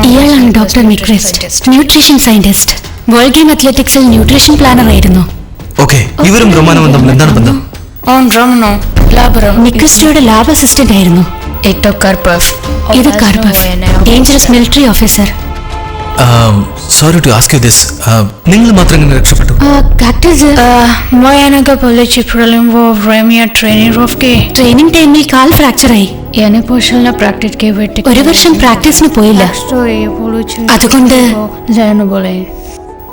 ഇയാളാണ് ഡോക്ടർ നിക്രസ്റ്റ്, nutrition scientist. World game അത്ലറ്റിക്സിൽ ന്യൂട്രീഷൻ പ്ലാനർ ആയിരുന്നു. ഓക്കെ, ഇവരും റൊമാനോവും തമ്മിൽ എന്താണ് ബന്ധം? നിക്രസ്റ്റോയുടെ ലാബ് അസിസ്റ്റന്റ് ആയിരുന്നു. ഇത് Karpov, dangerous military officer. Sorry to ask you this, നിങ്ങൾ മാത്രം എങ്ങനെ രക്ഷപ്പെട്ടു? ട്രെയിനിങ് ടൈമിൽ കാൽ ഫ്രാക്ചർ ആയി. ഒരു വർഷം പ്രാക്ടീസിന് പോയില്ല. അതുകൊണ്ട്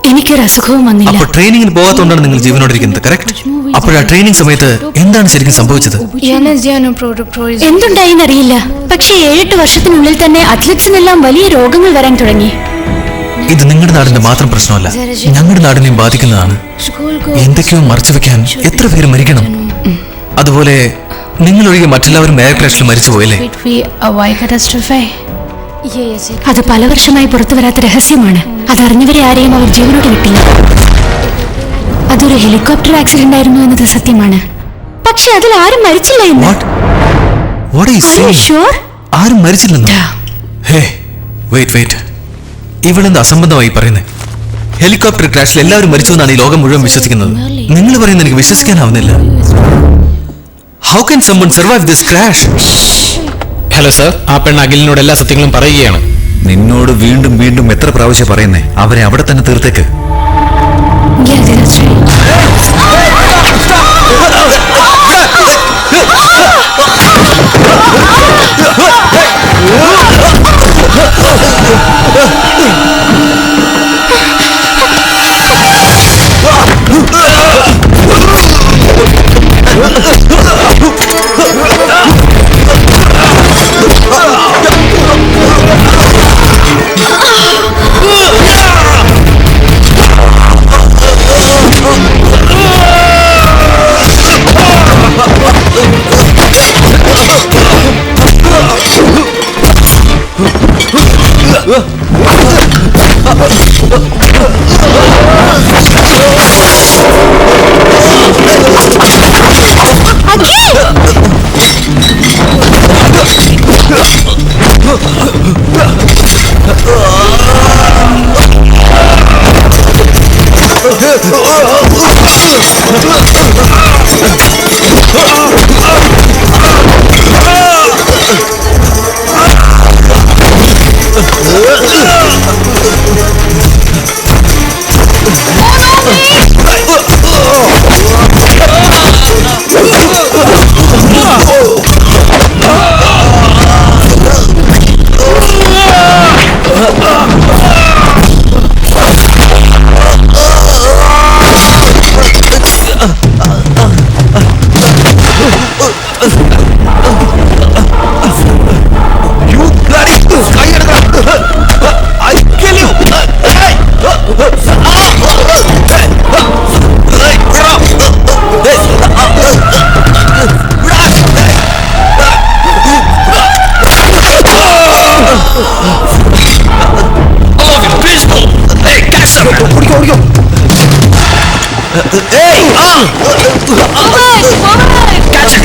എനിക്കൊരു അസുഖവും വന്നില്ല. അപ്പോൾ ട്രെയിനിങ്ങിന് പോകാത്തതുകൊണ്ടാണ് നിങ്ങൾ ജീവനോടിരിക്കുന്നത്, കറക്റ്റ്? അപ്പോൾ ആ ട്രെയിനിങ് സമയത്ത് എന്താണ് ശരിക്കും സംഭവിച്ചത്? എന്തുണ്ടായിന്നറിയില്ല, പക്ഷേ 7-8 വർഷത്തിനുള്ളിൽ തന്നെ അത്ലറ്റ്സിനെല്ലാം വലിയ രോഗങ്ങൾ വരാൻ തുടങ്ങി. ഇത് നിങ്ങളുടെ നാടിന്റെ മാത്രം പ്രശ്നമല്ല, ഞങ്ങളുടെ നാടിനെയും ബാധിക്കുന്നതാണ്. എന്തൊക്കെയോ മറച്ചു വെക്കാൻ എത്ര പേര് മരിക്കണം. അതുപോലെ നിങ്ങളൊഴികെ മറ്റെല്ലാവരും എയർ ക്രാഷിൽ മരിച്ചു പോയല്ലേ? അത് പല വർഷമായി പുറത്തു വരാത്ത രഹസ്യമാണ്. അതറിഞ്ഞവരെ ആരെയും അവർ ജീവനോട് വിട്ടില്ല. അതൊരു ഹെലികോപ്റ്റർ ആക്സിഡന്റ് ആയിരുന്നു എന്നത് സത്യമാണ്, പക്ഷെ അതിൽ ആരും മരിച്ചില്ല എന്ന്. ആരും മരിച്ചില്ലെന്നോ? ഹേ, വെയിറ്റ്, ഇവളെന്ത് അസംബന്ധമായി പറയുന്നത്? ഹെലികോപ്റ്റർ ക്രാഷിൽ എല്ലാവരും മരിച്ചു എന്നാണ് ഈ ലോകം മുഴുവൻ വിശ്വസിക്കുന്നത്. നിങ്ങൾ പറയുന്നത് എനിക്ക് വിശ്വസിക്കാനാവുന്നില്ല. How can someone survive this crash? Hello sir, ആ പെണ്ണ് അഖിലിനോട് എല്ലാ സത്യങ്ങളും പറയുകയാണ്. നിന്നോട് വീണ്ടും വീണ്ടും എത്ര പ്രാവശ്യം പറയുന്നേ? അവരെ അവിടെ തന്നെ തീർത്തേക്ക്.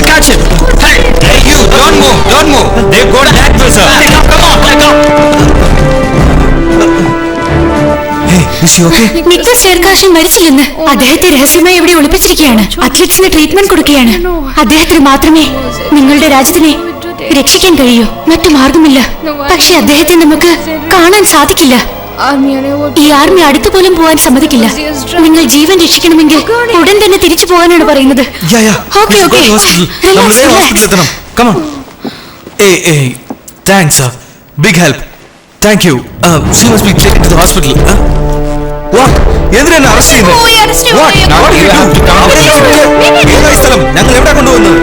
Catch him! Hey, you! Don't move! They've got an actor, sir. Come on! Niklas ചേർക്കാശൻ മരിച്ചില്ലെന്ന് അദ്ദേഹത്തെ രഹസ്യമായി എവിടെ ഒളിപ്പിച്ചിരിക്കുകയാണ്. അത്ലറ്റ്സിന് ട്രീറ്റ്മെന്റ് കൊടുക്കുകയാണ്. അദ്ദേഹത്തിന് മാത്രമേ നിങ്ങളുടെ രാജ്യത്തിനെ രക്ഷിക്കാൻ കഴിയൂ. മറ്റു മാർഗമില്ല. പക്ഷെ അദ്ദേഹത്തെ നമുക്ക് കാണാൻ സാധിക്കില്ല. ഈ ആർമി അടുത്തു പോലും പോകാൻ സമ്മതിക്കില്ല. നിങ്ങൾ ജീവൻ രക്ഷിക്കണമെങ്കിൽ ഉടൻ തന്നെ തിരിച്ചു പോകാനാണ് പറയുന്നത്. Big help. Thank you. She must be taken to the hospital. What? എന്തിനാണ് അറസ്റ്റ് ചെയ്യുന്നത്? ഞങ്ങൾ എവിടെ കൊണ്ടുപോകുന്നത്?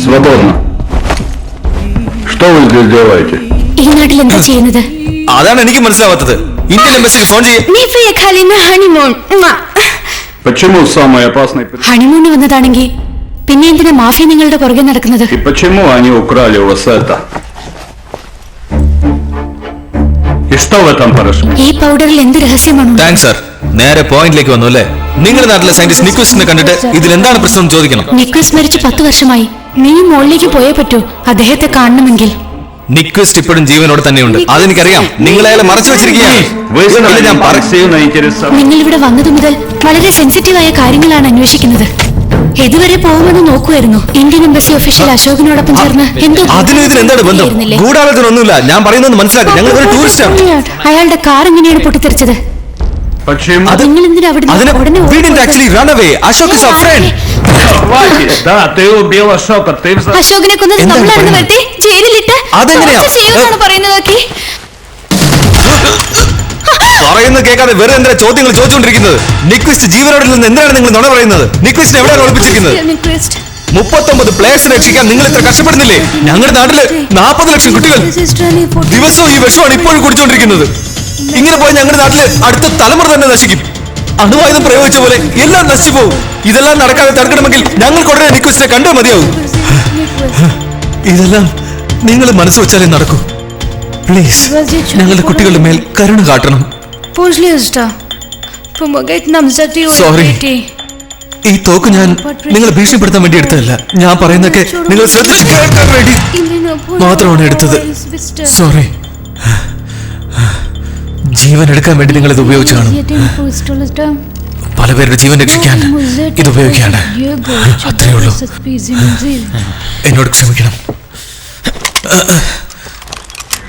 Свободно. Что вы здесь делаете? ഈ നാട്ടിൽ എന്താ ചെയ്യുന്നത്? അതാണ് എനിക്ക് മനസ്സിലാവാത്തത്. ഇന്ത്യൻ എംബസിക്ക് ഫോൺ ചെയ്യേ. Почему самый опасный... ഹണിമൂണ് വന്നതാണെങ്കിൽ പിന്നെ എന്തിനാ മാഫിയ നിങ്ങളുടെ പുറകെ നടക്കുന്നത്? И почему они украли у вас это? И что в этом порошке? ഈ പൗഡറിൽ എന്ത് രഹസ്യമാണ്? Thanks sir. നേരെ പോയിന്റിലേക്ക് വന്നു അല്ലേ? നിങ്ങളുടെ നാട്ടിലെ സയന്റിസ്റ്റ് നിക്വസ്റ്റിനെ കണ്ടിട്ട് ഇതിൽ എന്താണ് പ്രശ്നം ചോദിക്കണം. നിക്വസ് മരിച്ച് 10 വർഷമായി. നീ മുകളിലേക്ക് പോയേ പറ്റൂ അദ്ദേഹത്തെ കാണണമെങ്കിൽ. നിക്വസ്റ്റ് ഇപ്പോഴും ജീവനോട് തന്നെയുണ്ട്. അതെനിക്കറിയാം. നിങ്ങൾ അയാളെ മറച്ചു വെച്ചിരിക്കുകയാണ്. ഞാൻ Сильно интересовал. നിങ്ങൾ ഇവിടെ വന്നതു മുതൽ വളരെ സെൻസിറ്റീവായ കാര്യങ്ങളാണ് അന്വേഷിക്കുന്നത്. ഇതുവരെ പോകുമെന്ന് നോക്കുമായിരുന്നു. ഇന്ത്യൻ എംബസി ഒഫീഷ്യൽ അശോകിനോടൊപ്പം ചേർന്ന് എന്തോ അതിനും ഇതിന് എന്താണ് ബന്ധം? ഗൂഢാലോചനൊന്നുമില്ല. ഞാൻ പറയുന്നത് മനസ്സിലാക്കി. ഞങ്ങൾ ഒരു ടൂറിസ്റ്റാണ്. അയാളുടെ കാർ എങ്ങനെയാണ് പൊട്ടിത്തെറിച്ചത്? Почему? നിങ്ങൾ എന്തിനാ അവിടുന്ന് we didn't actually run away. Ashok is our friend. Хватит! Да, ты убил Ашока, ты взорвал. അശോകിനെ കൊന്നത് എന്താണ് നമ്മളാണെന്ന് പറയുന്നത്? വരുത്തി ജയിലിലിട്ട് അതെങ്ങനെയാ? torture ചെയ്യുമെന്നാണ് പറയുന്നത്. പറയുന്നത് കേൾക്കാതെ വെറുതെ എന്തിനാ ചോദ്യങ്ങൾ ചോദിച്ചുകൊണ്ടിരിക്കുന്നത്? നിക്വസ്റ്റ് ജീവനോടിൽ നിന്ന് എന്തിനാണ് നിങ്ങൾ നുണ പറയുന്നത്? നിക്വസ്റ്റിനെ എവിടെയാണ് ഒളിപ്പിച്ചിരിക്കുന്നത്? 39 പ്ലേയേഴ്സിനെ രക്ഷിക്കാൻ നിങ്ങൾ ഇത്ര കഷ്ടപ്പെടുന്നില്ലേ? ഞങ്ങളുടെ നാട്ടില് 40 ലക്ഷം കുട്ടികൾ ദിവസവും ഈ വിഷമാണ് ഇപ്പോഴും കുടിച്ചുകൊണ്ടിരിക്കുന്നത്. ഇങ്ങനെ പോയി ഞങ്ങളുടെ നാട്ടില് അടുത്ത തലമുറ തന്നെ നശിക്കും. അണുവായുധം പ്രയോഗിച്ച പോലെ എല്ലാം നശിച്ചു പോകും. ഇതെല്ലാം നടക്കാതെ തടുക്കണമെങ്കിൽ ഞങ്ങൾക്ക് ഉടനെ നിക്വസ്റ്റിനെ കണ്ടേ മതിയാവും. ഇതെല്ലാം നിങ്ങൾ മനസ്സ് വെച്ചാലേ നടക്കൂ. പ്ലീസ് ഞങ്ങളുടെ കുട്ടികളുടെ മേൽ കരുണ കാട്ടണം. സോറി, ഈ തോക്ക് ഞാൻ നിങ്ങളെ ഭീഷണിപ്പെടുത്താൻ വേണ്ടി എടുത്തതല്ല. ഞാൻ പറയുന്നതൊക്കെ നിങ്ങൾ ശ്രദ്ധിച്ച് കേൾക്കാൻ വേണ്ടി മാത്രമാണ് എടുത്തത്. സോറി. ജീവൻ എടുക്കാൻ വേണ്ടി നിങ്ങൾ ഇത് ഉപയോഗിച്ചു കാണും. പല പേരുടെ ജീവൻ രക്ഷിക്കാൻ ഇത് ഉപയോഗിക്കാണ്. അത്രേ ഉള്ളൂ. എന്നോട് ക്ഷമിക്കണം.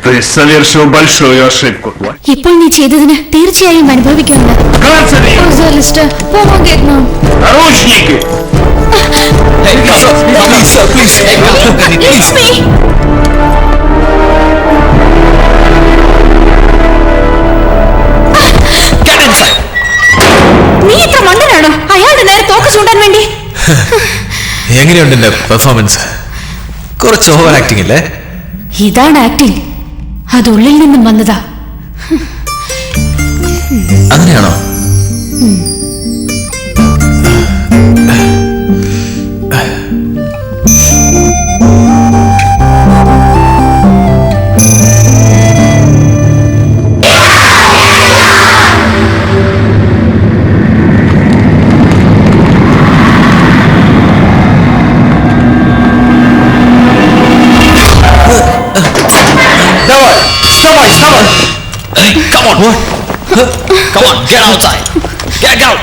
Ты совершил большую ошибку. ഇപ്പോൾ നീ ചെയ്തതിന് തീർച്ചയായും അനുഭവിക്കാനുള്ള Карцери! Наручники! നീ ഇത്ര മണ്ടനാണോ അയാളുടെ നേരെ തോക്ക് ചൂണ്ടാൻ വേണ്ടി? എങ്ങനെയുണ്ട് എന്റെ പെർഫോമൻസ്? കുറച്ച് ഓവർ ആക്ടിംഗ് അല്ലേ? ഇതാണ് ആക്ടിംഗ്. അത് ഉള്ളിൽ നിന്നും വന്നതാ. അങ്ങനെയാണോ? Hey, come on! What? Come on, get outside! Get out!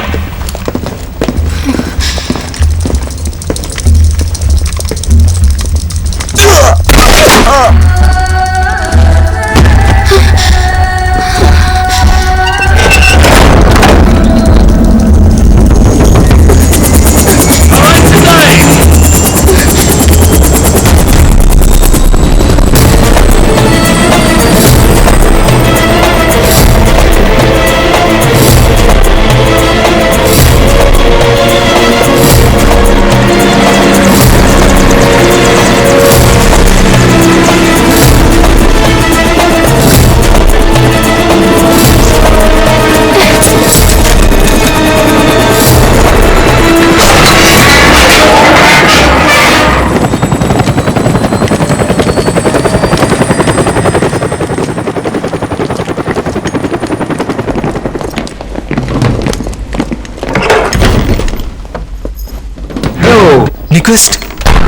Niquist?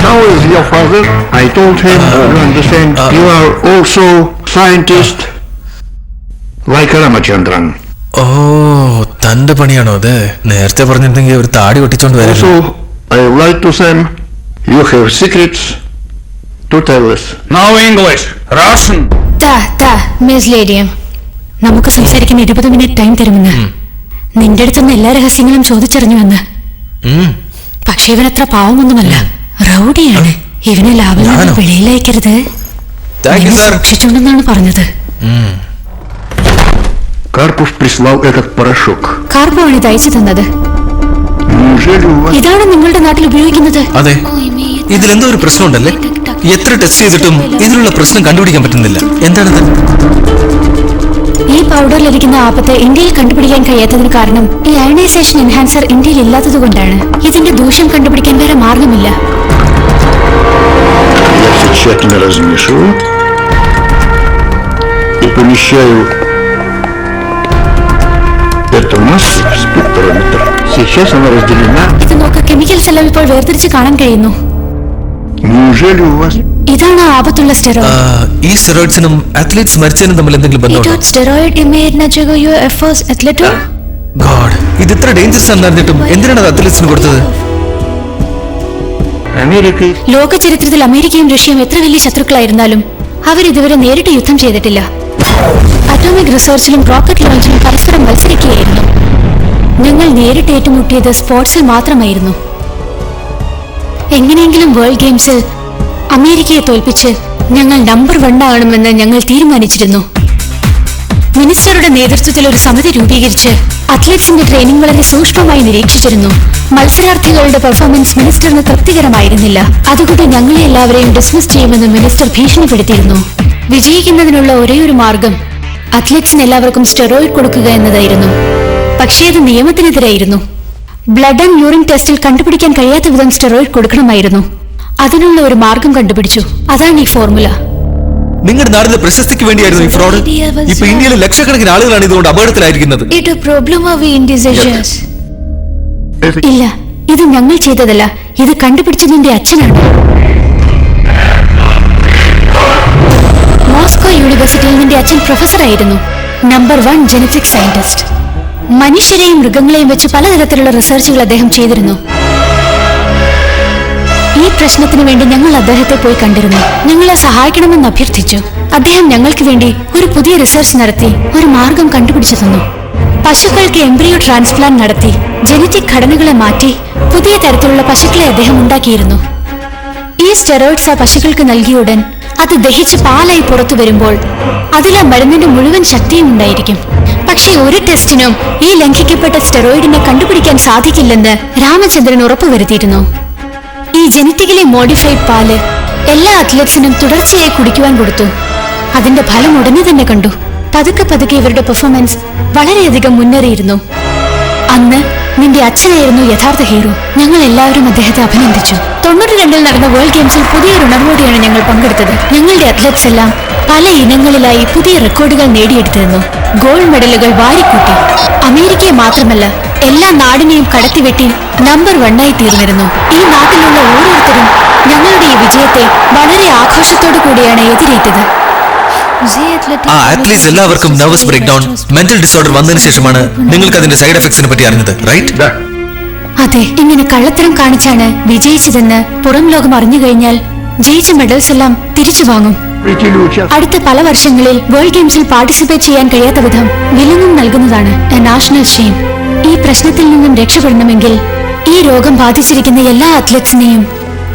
How is your father? I told him, you understand, you are also scientist like Ramachandran. ഓ, തന്റെ പണിയാണോ അത്? നേരത്തെ പറഞ്ഞിരുന്നെങ്കിൽ ഒരു താടി ഒട്ടിച്ചോണ്ട് വരാം. Also, I write to them, you have secrets to tell us. No English, Russian. Miss ലേഡിയം, നമുക്ക് സംസാരിക്കാൻ 20 മിനിറ്റ് ടൈം തരുമെന്ന്. നിന്റെ അടുത്തുനിന്ന് എല്ലാ രഹസ്യങ്ങളും ചോദിച്ചറിഞ്ഞുവെന്ന്. പക്ഷെ ഇവനത്ര പാവമൊന്നുമല്ല, റൗഡിയാണ്. ഇവനെ ലാഭം പിഴയിലയക്കരുത്, സൂക്ഷിച്ചുണ്ടെന്നാണ് പറഞ്ഞത്. Карпов прислал этот порошок. കാർപ്പോ ആണ് ഇത് അയച്ചു തന്നത്. ഇതാണ് നിങ്ങളുടെ നാട്ടിൽ ഉപയോഗിക്കുന്നത്? അതെ. ഇതിലെന്തോ ഒരു പ്രശ്നമുണ്ടല്ലേ? എത്ര ടെസ്റ്റ് ചെയ്തിട്ടും ഇതിലുള്ള പ്രശ്നം കണ്ടുപിടിക്കാൻ പറ്റുന്നില്ല. എന്താണത്? ഈ പൗഡറിലിരിക്കുന്ന ആപത്ത് ഇന്ത്യയിൽ കണ്ടുപിടിക്കാൻ കഴിയാത്തതിന് കാരണം ഈ അയണൈസേഷൻ എൻഹാൻസർ ഇന്ത്യയിൽ ഇല്ലാത്തതുകൊണ്ടാണ്. ഇതിന്റെ ദൂഷ്യം കണ്ടുപിടിക്കാൻ വേറെ മാർഗമില്ല. Я все тщательно размешиваю и помещаю эту массу в спектрометр. Сейчас она разделена. ഇത് നോക്ക്, കെമിക്കൽസ് എല്ലാം ഇപ്പോൾ വേർതിരിച്ച് കാണാൻ കഴിയുന്നു. Неужели у вас... ഇതാണ് ആപത്തുള്ള സ്റ്റെറോയിഡ്. ഈ സ്റ്റെറോയിഡ്സിനും അത്ലറ്റ്സ് മരിച്ചതിനും തമ്മിൽ എന്തെങ്കിലും ബന്ധമുണ്ടോ? സ്റ്റെറോയിഡ് ഗോഡ്, ഇത് ഇത്ര ഡേഞ്ചറസ് ആണെന്നറിഞ്ഞിട്ടും എന്തിനാണ് അത് അത്ലറ്റ്സിന് കൊടുത്തത്? Америка... ലോക ചരിത്രത്തിൽ അമേരിക്കയും റഷ്യയും എത്ര വലിയ ശത്രുക്കളായിരുന്നാലും അവരിതുവരെ നേരിട്ട് യുദ്ധം ചെയ്തിട്ടില്ല. അറ്റോമിക് റിസോഴ്സിലും റോക്കറ്റ് ലോഞ്ചിലും പരസ്പരം മത്സരിക്കുകയായിരുന്നു. ഞങ്ങൾ നേരിട്ട് ഏറ്റുമുട്ടിയത് സ്പോർട്സിൽ മാത്രമായിരുന്നു. എങ്ങനെയെങ്കിലും വേൾഡ് ഗെയിംസിൽ അമേരിക്കയെ തോൽപ്പിച്ച് ഞങ്ങൾ നമ്പർ 1 ആകണമെന്ന് ഞങ്ങൾ തീരുമാനിച്ചിരുന്നു. മിനിസ്റ്ററുടെ നേതൃത്വത്തിൽ ഒരു സമിതി രൂപീകരിച്ച് അത്ലറ്റ്സിന്റെ ട്രെയിനിങ് വളരെ സൂക്ഷ്മമായി നിരീക്ഷിച്ചിരുന്നു. മത്സരാർത്ഥികളുടെ പെർഫോമൻസ് മിനിസ്റ്ററിന് തൃപ്തികരമായിരുന്നില്ല. അതുകൊണ്ട് ഞങ്ങളെ എല്ലാവരെയും ഡിസ്മിസ് ചെയ്യുമെന്ന് മിനിസ്റ്റർ ഭീഷണിപ്പെടുത്തിയിരുന്നു. വിജയിക്കുന്നതിനുള്ള ഒരേയൊരു മാർഗം അത്ലറ്റ്സിന് എല്ലാവർക്കും സ്റ്റെറോയിഡ് കൊടുക്കുക എന്നതായിരുന്നു. പക്ഷേ അത് നിയമത്തിനെതിരായിരുന്നു. ബ്ലഡ് ആൻഡ് യൂറിൻ ടെസ്റ്റിൽ കണ്ടുപിടിക്കാൻ കഴിയാത്ത വിധം സ്റ്റെറോയിഡ് കൊടുക്കണമായിരുന്നു. അതിനുള്ള ഒരു മാർഗം കണ്ടുപിടിച്ചു. അതാണ് ഈ ഫോർമുല. നിങ്ങളുടെ നാടിന്റെ പ്രശസ്തിക്ക് വേണ്ടിയായിരുന്നു ഈ ഫ്രോഡ്. ഇപ്പൊ ഇന്ത്യയിലെ ലക്ഷക്കണക്കിന് ആളുകളാണ് ഇതുകൊണ്ട് അപകടത്തിലായിരിക്കുന്നത്. ഇല്ല, ഇത് ഞങ്ങൾ ചെയ്തതല്ല. ഇത് കണ്ടുപിടിച്ചത് എന്റെ അച്ഛനാണ്. മോസ്കോ യൂണിവേഴ്സിറ്റിയിൽ നിന്റെ അച്ഛൻ പ്രൊഫസറായിരുന്നു. Number 1 genetic scientist. മനുഷ്യരെയും മൃഗങ്ങളെയും വെച്ച് പലതരത്തിലുള്ള റിസർച്ചുകൾ അദ്ദേഹം ചെയ്തിരുന്നു. ഈ പ്രശ്നത്തിന് വേണ്ടി ഞങ്ങൾ അദ്ദേഹത്തെ പോയി കണ്ടിരുന്നു. ഞങ്ങളെ സഹായിക്കണമെന്ന് അഭ്യർത്ഥിച്ചു. അദ്ദേഹം ഞങ്ങൾക്ക് വേണ്ടി ഒരു പുതിയ റിസർച്ച് നടത്തി ഒരു മാർഗം കണ്ടുപിടിച്ചു തന്നു. പശുക്കൾക്ക് എംബ്രിയോ ട്രാൻസ്പ്ലാന്റ് നടത്തി ജനറ്റിക് ഘടനകളെ മാറ്റി പുതിയ തരത്തിലുള്ള പശുക്കളെ അദ്ദേഹം ഉണ്ടാക്കിയിരുന്നു. ഈ സ്റ്റെറോയിഡ്സ് ആ പശുക്കൾക്ക് നൽകിയ ഉടൻ അത് ദഹിച്ച് പാലായി പുറത്തു വരുമ്പോൾ അതിൽ ആ മരുന്നിന്റെ മുഴുവൻ ശക്തിയും ഉണ്ടായിരിക്കും. പക്ഷേ ഒരു ടെസ്റ്റിനും ഈ ലംഘിക്കപ്പെട്ട സ്റ്റെറോയിഡിനെ കണ്ടുപിടിക്കാൻ സാധിക്കില്ലെന്ന് രാമചന്ദ്രൻ ഉറപ്പുവരുത്തിയിരുന്നു. ഈ ജനറ്റിക്കലി മോഡിഫൈഡ് പാല് എല്ലാ അത്ലറ്റ്സിനും തുടർച്ചയായി കുടിക്കുവാൻ കൊടുത്തു. അതിന്റെ ഫലം ഉടനെ തന്നെ കണ്ടു. പതുക്കെ പതുക്കെ ഇവരുടെ പെർഫോമൻസ് വളരെയധികം മുന്നേറിയിരുന്നു. അന്ന് നിന്റെ അച്ഛനായിരുന്നു യഥാർത്ഥ ഹീറോ. ഞങ്ങൾ എല്ലാവരും അദ്ദേഹത്തെ അഭിനന്ദിച്ചു. 92-ൽ നടന്ന വേൾഡ് ഗെയിംസിൽ പുതിയൊരു ഉണർവോടെയാണ് ഞങ്ങൾ പങ്കെടുത്തത്. ഞങ്ങളുടെ അത്ലറ്റ്സ് എല്ലാം പല ഇനങ്ങളിലായി പുതിയ റെക്കോർഡുകൾ നേടിയെടുത്തിരുന്നു. ഗോൾഡ് മെഡലുകൾ വാരിക്കൂട്ടി. അമേരിക്കയെ മാത്രമല്ല എല്ലാ നാടിനെയും കടത്തിവെട്ടി നമ്പർ 1 ആയി തീർന്നിരുന്നു. ഈ നാട്ടിലുള്ള ഓരോരുത്തരും ഞങ്ങളുടെ ഈ വിജയത്തെ വളരെ ആഘോഷത്തോടു കൂടിയാണ് എതിരേറ്റത്. ആ അത്ലീറ്റ്സ് എല്ലാവർക്കും nervous breakdown, mental disorder വന്നതിന് ശേഷമാണ് നിങ്ങൾക്ക് അതിന്റെ സൈഡ് എഫക്ട്സിനെ പറ്റി അറിഞ്ഞത്, റൈറ്റ്? അതെ, ഇങ്ങനെ കള്ളത്തരം കാണിച്ചാണ് വിജയിച്ചതെന്ന് പുറം ലോകം അറിഞ്ഞു കഴിഞ്ഞാൽ ജയിച്ച മെഡൽസ് എല്ലാം തിരിച്ചു വാങ്ങും. അടുത്ത പല വർഷങ്ങളിൽ വേൾഡ് ഗെയിംസിൽ പാർട്ടിസിപ്പേറ്റ് ചെയ്യാൻ കഴിയാത്ത വിധം വിലങ്ങും നൽകുന്നതാണ് എ നാഷണൽ ഷെയിം. ഈ പ്രശ്നത്തിൽ നിന്നും രക്ഷപ്പെടണമെങ്കിൽ ഈ രോഗം ബാധിച്ചിരിക്കുന്ന എല്ലാ അത്ലറ്റ്സിനെയും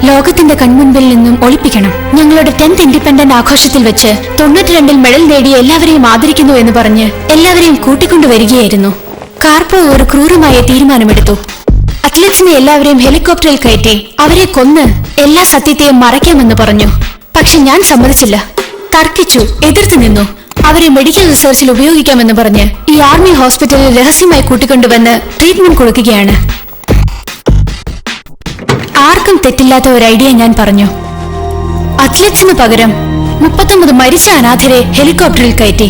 ലോകത്തിന്റെ കൺമുൻപിൽ നിന്നും ഒളിപ്പിക്കണം. ഞങ്ങളുടെ 10th ഇൻഡിപെൻഡന്റ് ആഘോഷത്തിൽ വെച്ച് 92-ൽ മെഡൽ നേടിയ എല്ലാവരെയും ആദരിക്കുന്നു എന്ന് പറഞ്ഞ് എല്ലാവരെയും കൂട്ടിക്കൊണ്ടുവരികയായിരുന്നു. കാർപ്പോ ഒരു ക്രൂരമായ തീരുമാനമെടുത്തു. അത്ലറ്റ്സിനെ എല്ലാവരെയും ഹെലികോപ്റ്ററിൽ കയറ്റി അവരെ കൊന്ന് എല്ലാ സത്യത്തെയും മറയ്ക്കാമെന്ന് പറഞ്ഞു. പക്ഷെ ഞാൻ സമ്മതിച്ചില്ല. തർക്കിച്ചു, എതിർത്തു നിന്നു. അവരെ മെഡിക്കൽ റിസർച്ചിൽ ഉപയോഗിക്കാമെന്ന് പറഞ്ഞ് ഈ ആർമി ഹോസ്പിറ്റലിൽ രഹസ്യമായി കൂട്ടിക്കൊണ്ടുവന്ന് ട്രീറ്റ്മെന്റ് കൊടുക്കുകയാണ്. ആർക്കും തെറ്റില്ലാത്ത ഒരു ഐഡിയ ഞാൻ പറഞ്ഞു. അത്ലറ്റ്സിന് പകരം 39 മരിച്ച അനാഥരെ ഹെലികോപ്റ്ററിൽ കയറ്റി.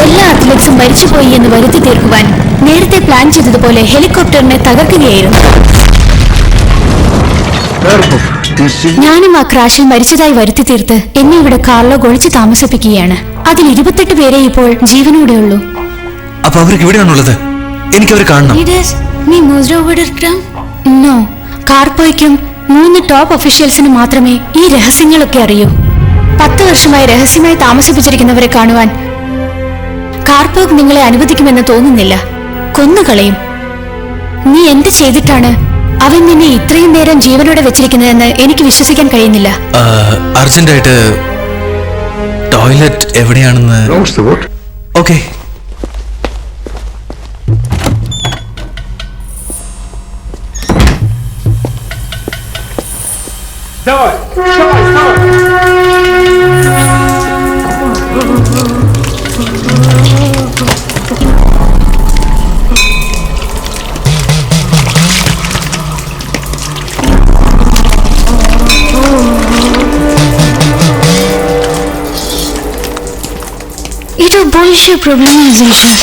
എല്ലാ അത്ലറ്റ്സും മരിച്ചുപോയി എന്ന് വരുത്തി തീർക്കുവാൻ നേരത്തെ പ്ലാൻ ചെയ്തതുപോലെ ഹെലികോപ്റ്ററിനെ തകർക്കുകയായിരുന്നു. ഞാനും ആ ക്രാഷിൽ മരിച്ചതായി വരുത്തി തീർത്ത് എന്നെ ഇവിടെ കാർലോ ഒളിച്ചു താമസിപ്പിക്കുകയാണ്. അതിൽ 28 പേരെ ഇപ്പോൾ ജീവനോടെയുള്ളൂ. അപ്പൊ അവർക്ക് ഇവിടെയാണുള്ളത്. എനിക്കവരെ കാണണം. നോ, കാർപ്പോയ്ക്കും 3 ടോപ്പ് ഒഫീഷ്യൽസിന് മാത്രമേ ഈ രഹസ്യങ്ങളൊക്കെ അറിയൂ. 10 വർഷമായി രഹസ്യമായി താമസിപ്പിച്ചിരിക്കുന്നവരെ കാണുവാൻ കാർപ്പോക്ക് നിങ്ങളെ അനുവദിക്കുമെന്ന് തോന്നുന്നില്ല. കൊന്നുകളയും. നീ എന്ത് ചെയ്തിട്ടാണ് അവൻ നിന്നെ ഇത്രയും നേരം ജീവനോടെ വെച്ചിരിക്കുന്നതെന്ന് എനിക്ക് വിശ്വസിക്കാൻ കഴിയുന്നില്ല. അർജന്റായിട്ട് ടോയ്ലറ്റ് എവിടെയാണെന്ന്. Okay. Polish problem is issue.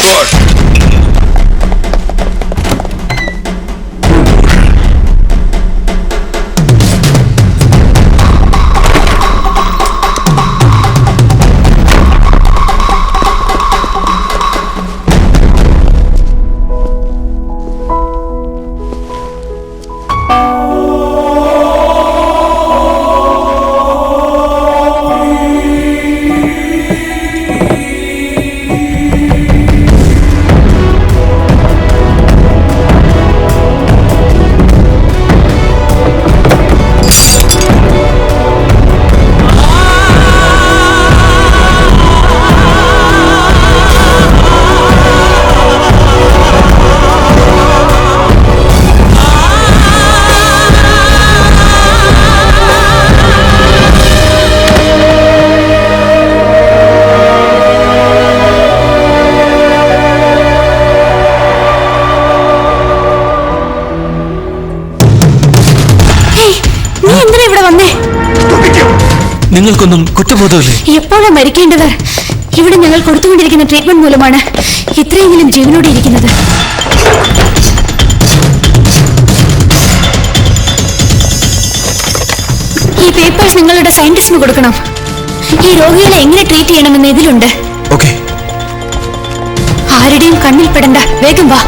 നിങ്ങൾക്കൊന്നും കുറ്റബോധമില്ലേ? എപ്പോഴാ മരിക്കേണ്ടത്? ഇവിടെ ഞങ്ങൾ കൊടുത്തുകൊണ്ടിരിക്കുന്ന ട്രീറ്റ്മെന്റ് മൂലമാണ് ഇത്രയെങ്കിലും ജീവനോടെ ഇരിക്കുന്നത്. ഈ പേപ്പേഴ്സ് നിങ്ങളുടെ സയന്റിസ്റ്റിന് കൊടുക്കണം. ഈ രോഗികളെ എങ്ങനെ ട്രീറ്റ് ചെയ്യണമെന്ന് ഇതിലുണ്ട്. ഓക്കേ. ആരുടെയും കണ്ണിൽ പെടണ്ട, വേഗം വാ.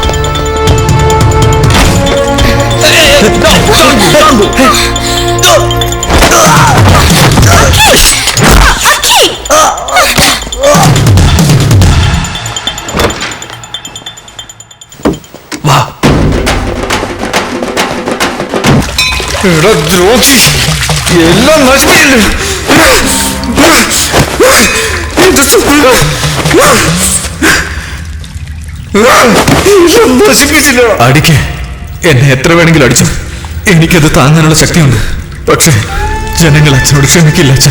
എല്ലാം നശിപ്പിച്ചില്ലേ? നശിപ്പിച്ചില്ല. അടിക്ക്, എന്നെ എത്ര വേണമെങ്കിലും അടിച്ചു. എനിക്കത് താങ്ങാനുള്ള ശക്തിയുണ്ട്. പക്ഷേ ജനങ്ങൾ അച്ഛനോട് ക്ഷമിക്കില്ല. അച്ഛ,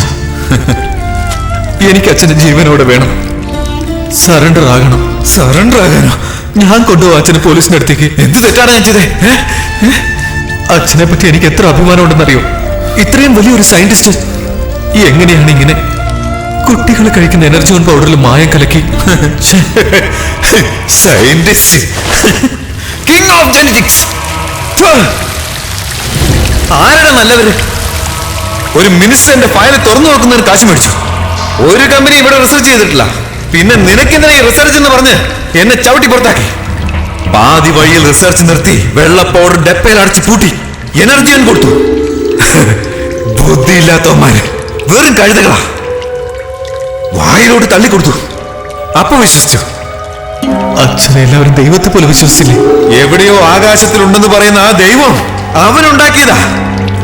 എനിക്ക് അച്ഛന്റെ ജീവനോടെ വേണം. സറണ്ടർ ആകണം. സറണ്ടർ ആകാനോ? ഞാൻ കൊണ്ടുപോകും അച്ഛനെ പോലീസിന്റെ അടുത്തേക്ക്. എന്ത് തെറ്റാണ് ഞാൻ ചെയ്തേ? അച്ഛനെ പറ്റി എനിക്ക് എത്ര അഭിമാനം ഉണ്ടെന്നറിയോ? ഇത്രയും വലിയൊരു സയന്റിസ്റ്റ് എങ്ങനെയാണ് ഇങ്ങനെ കുട്ടികൾ കഴിക്കുന്ന എനർജി ഓൺ പൗഡറിൽ മായം കലക്കി? Scientist, king of genetics. ആരാണ് നല്ലവര്? ഒരു മിനിസ്റ്ററിന്റെ ഫയൽ തുറന്നു നോക്കുന്നതിന് കാശ് മേടിച്ചു. ഒരു കമ്പനി ഇവിടെ റിസർച്ച് ചെയ്തിട്ടില്ല. പിന്നെ നിനക്കെന്തിനാ ഈ റിസർച്ച് എന്ന് പറഞ്ഞ് എന്നെ ചവിട്ടി പുറത്താക്കി. പാതി വഴിയിൽ റിസർച്ച് നിർത്തി വെള്ള പൗഡർ ഡപ്പയിൽ അടച്ച് പൂട്ടി എനർജി ഓൺ കൊടുത്തു. ബുദ്ധിയില്ലാത്തവന്മാര്, വെറും കഴുതകളാ. വായിലോട്ട് തള്ളിക്കൊടുത്തു. അപ്പൊ വിശ്വസിച്ചു. അച്ഛനെ എല്ലാവരും ദൈവത്തെ പോലെ വിശ്വസിച്ചില്ലേ? എവിടെയോ ആകാശത്തിലുണ്ടെന്ന് പറയുന്ന ആ ദൈവം അവനുണ്ടാക്കിയതാ.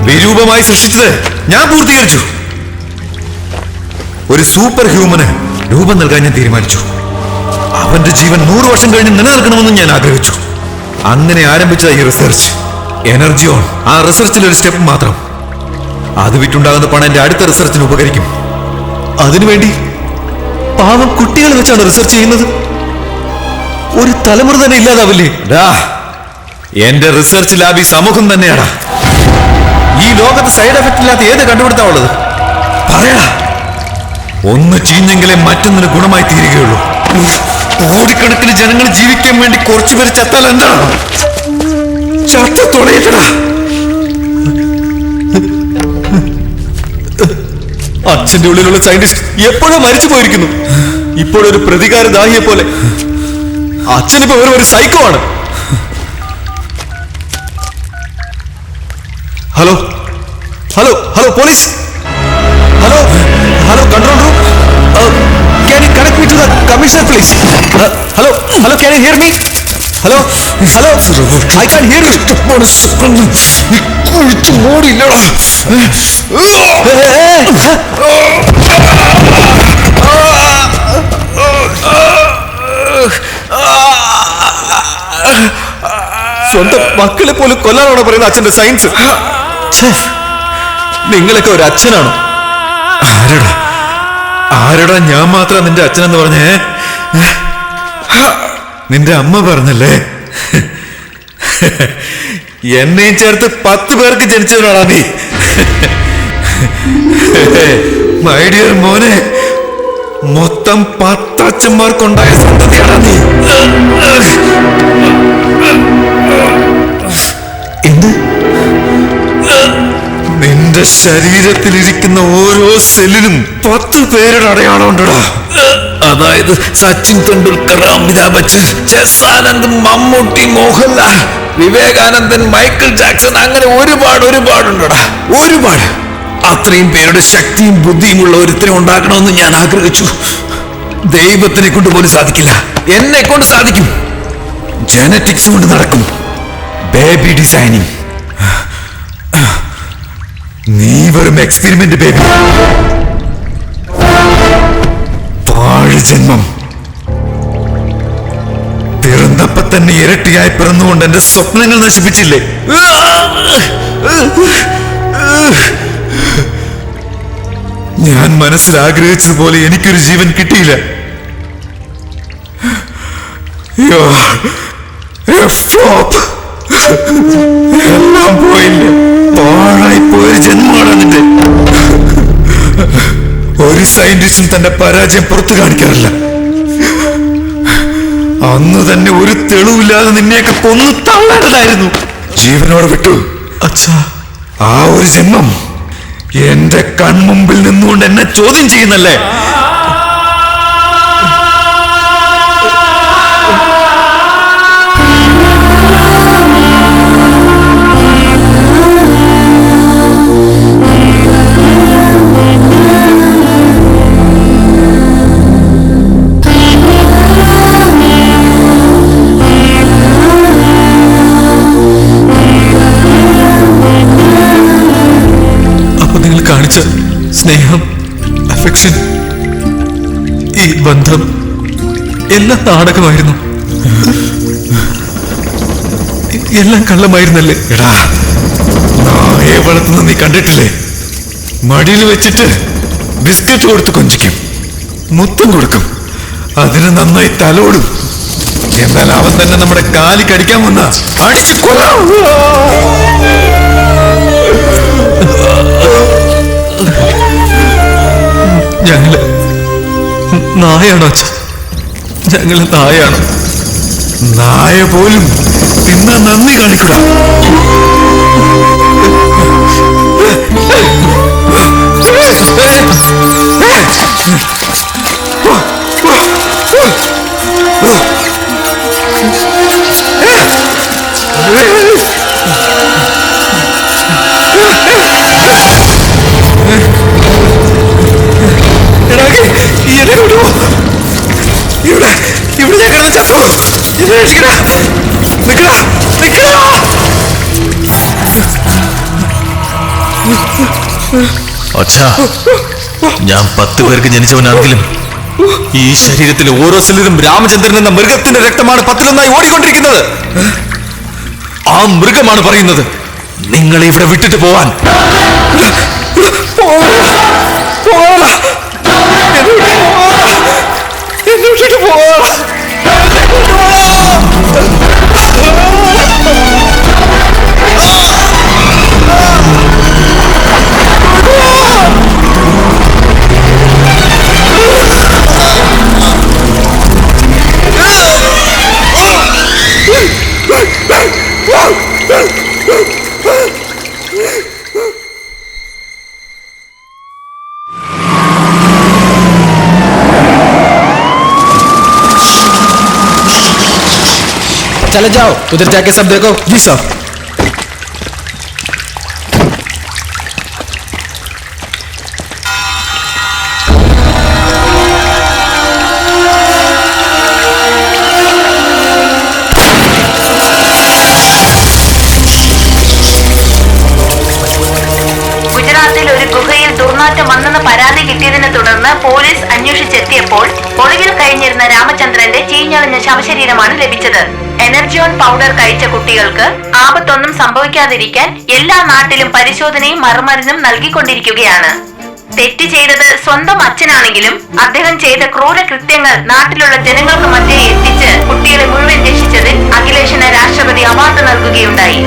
വിരൂപമായി സൃഷ്ടിച്ചത് ഞാൻ പൂർത്തീകരിച്ചു. ഒരു സൂപ്പർ ഹ്യൂമന് രൂപം നൽകാൻ ഞാൻ തീരുമാനിച്ചു. അവന്റെ ജീവൻ 100 വർഷം കഴിഞ്ഞ് നിലനിൽക്കണമെന്ന് ഞാൻ ആഗ്രഹിച്ചു. അങ്ങനെ ആരംഭിച്ചതാ ഈ റിസർച്ച്. എനർജി ഓൺ ആ റിസർച്ചിലൊരു സ്റ്റെപ്പ് മാത്രം. അത് വിറ്റുണ്ടാകുന്ന പണം എന്റെ അടുത്ത റിസർച്ചിന് ഉപകരിക്കും. അതിനുവേണ്ടി പാവം കുട്ടികൾ വെച്ചാണ് റിസർച്ച് ചെയ്യുന്നത്. ഒരു തലമുറ തന്നെ ഇല്ലാതാവില്ലേ? എന്റെ റിസർച്ച് ലാബ് ഈ സമൂഹം തന്നെയാടാ. ഈ ലോകത്ത് സൈഡ് എഫക്റ്റ് ഇല്ലാത്ത ഏത് കണ്ടുപിടുത്താ ഉള്ളത്? പറയടാ. ഒന്ന് ചീഞ്ഞെങ്കിലേ മറ്റൊന്നിന് ഗുണമായി തീരുകയുള്ളൂ. കോടിക്കണക്കിന് ജനങ്ങൾ ജീവിക്കാൻ വേണ്ടി കുറച്ചുപേര് ചത്താൽ എന്താണ്? ചത്ത തുണയിട്ടടാ. അച്ഛന്റെ ഉള്ളിലുള്ള സയന്റിസ്റ്റ് എപ്പോഴും മരിച്ചു പോയിരിക്കുന്നു. ഇപ്പോഴൊരു പ്രതികാരദാഹിയെ പോലെ. അച്ഛനിപ്പോ ഒരു സൈക്കോ ആണ്. Hello hello hello police. Hello hello control room. Can you connect me to the commissioner please? Hello hello, can you hear me? Hello hello, I can't hear you. സ്വന്തം മക്കളെ പോലും കൊല്ലാനാണോ പറയുന്നത് അച്ഛന്റെ സയൻസ്? നിങ്ങളൊക്കെ ഒരു അച്ഛനാണോ? ആരടാ ഞാൻ മാത്രം നിന്റെ അച്ഛനെന്ന് പറഞ്ഞേ? നിന്റെ അമ്മ പറഞ്ഞല്ലേ? എന്നെയും ചേർത്ത് 10 പേർക്ക് ജനിച്ചവനാടാ നീ. മൈ ഡിയർ മോനെ, മൊത്തം 10 അച്ഛന്മാർക്കുണ്ടായ സന്തതിയാണ് നീ. എന്ത്? നിന്റെ ശരീരത്തിലിരിക്കുന്ന ഓരോ സെല്ലിലും 10 പേരുടെ അടയാളം ഉണ്ടടാ. അതായത് സച്ചിൻ തെണ്ടുൽക്കർ, അമിതാഭ് ബച്ചൻ, ചെസ് ആനന്ദ്, മമ്മൂട്ടി, മോഹൻലാൽ, വിവേകാനന്ദൻ, മൈക്കിൾ ജാക്സൺ, അങ്ങനെ ഒരുപാടുണ്ടടാ. ഒരുപാട്. അത്രയും പേരുടെ ശക്തിയും ബുദ്ധിയുമുള്ള ഒരുത്തിനെ ഉണ്ടാക്കണമെന്ന് ഞാൻ ആഗ്രഹിച്ചു. ദൈവത്തിനെ കൊണ്ട് പോലും സാധിക്കില്ല. എന്നെ കൊണ്ട് സാധിക്കും. ജനറ്റിക്സ് കൊണ്ട് നടക്കും. Baby designing. നീ വെറും എക്സ്പെരിമെന്റ് ബേബി. പാഴ് ജന്മം. പിറന്നപ്പോ തന്നെ ഇരട്ടിയായി പിറന്നുകൊണ്ട് എന്റെ സ്വപ്നങ്ങൾ നശിപ്പിച്ചില്ലേ? ഞാൻ മനസ്സിൽ ആഗ്രഹിച്ചതുപോലെ എനിക്കൊരു ജീവൻ കിട്ടിയില്ല. എല്ലാം പോയില്ല. പാഴായി പോയൊരു ജന്മമാണ് നിന്റെ. ഒരു സയന്റിസ്റ്റും തന്റെ പരാജയം പുറത്തു കാണിക്കാറില്ല. അന്ന് തന്നെ ഒരു തെളിവില്ലാതെ നിന്നെയൊക്കെ കൊന്നു തള്ളേണ്ടതായിരുന്നു. ജീവനോടെ വിട്ടു. അച്ഛാ, ആ ഒരു ജന്മം എന്റെ കൺമുമ്പിൽ നിന്നുകൊണ്ട് എന്നെ ചോദ്യം ചെയ്യുന്നല്ലേ? സ്നേഹം, അഫെക്ഷൻ, ഈ ബന്ധം എല്ലാം നാടകമായിരുന്നു. എല്ലാം കള്ളമായിരുന്നല്ലേ? എടാ, നായെ വളർത്തുന്ന നീ കണ്ടിട്ടില്ലേ? മടിയിൽ വെച്ചിട്ട് ബിസ്ക്കറ്റ് കൊടുത്ത് കൊഞ്ചിക്കും, മുത്തം കൊടുക്കും, അതിന് നന്നായി തലോടും. എന്നാൽ അവൻ തന്നെ നമ്മുടെ കാലി കടിക്കാൻ വന്ന അടിച്ചു കൊല്ലാം. ഞങ്ങള് നായാണോ അച്ഛ? ഞങ്ങള് നായാണോ? നായ പോലും തിന്നാൻ നന്ദി കാണിക്കൂടാ. ഇവിടെ ഞാൻ കിടന്ന് ചത്തു. എന്നെ രക്ഷിക്കടാ. നിക്കടാ, നിക്കടാ. അച്ഛാ, ഞാൻ 10 പേർക്ക് ജനിച്ചവനാണെങ്കിലും ഈ ശരീരത്തിലെ ഓരോ സെല്ലിലും രാമചന്ദ്രൻ എന്ന മൃഗത്തിന്റെ രക്തമാണ് 10-1 ഓടിക്കൊണ്ടിരിക്കുന്നത്. ആ മൃഗമാണ് പറയുന്നത് നിങ്ങളെ ഇവിടെ വിട്ടിട്ട് പോവാൻ. എന്നെ വിട്ടിട്ട് പോവാ. चले जाओ, उधर जाके सब देखो। जी साहब। ഗുജറാത്തിൽ ഒരു ഗുഹയിൽ ദുർനാറ്റം വന്നെന്ന് പരാതി കിട്ടിയതിനെ തുടർന്ന് പോലീസ് അന്വേഷിച്ചെത്തിയപ്പോൾ ഒളിവിൽ കഴിഞ്ഞിരുന്ന രാമചന്ദ്രന്റെ ചീഞ്ഞളിഞ്ഞ ശവശരീരമാണ് ലഭിച്ചത്. എനർജിയോൺ പൗഡർ കഴിച്ച കുട്ടികൾക്ക് ആപത്തൊന്നും സംഭവിക്കാതിരിക്കാൻ എല്ലാ നാട്ടിലും പരിശോധനയും മറുമരുന്നും നൽകിക്കൊണ്ടിരിക്കുകയാണ്. തെറ്റ് ചെയ്തത് സ്വന്തം അച്ഛനാണെങ്കിലും അദ്ദേഹം ചെയ്ത ക്രൂരകൃത്യങ്ങൾ നാട്ടിലുള്ള ജനങ്ങൾക്ക് മധ്യേ എത്തിച്ച് കുട്ടികളെ മുഴുവൻ രക്ഷിച്ചതിൽ അഖിലേഷിന് രാഷ്ട്രപതി അവാർഡ് നൽകുകയുണ്ടായി.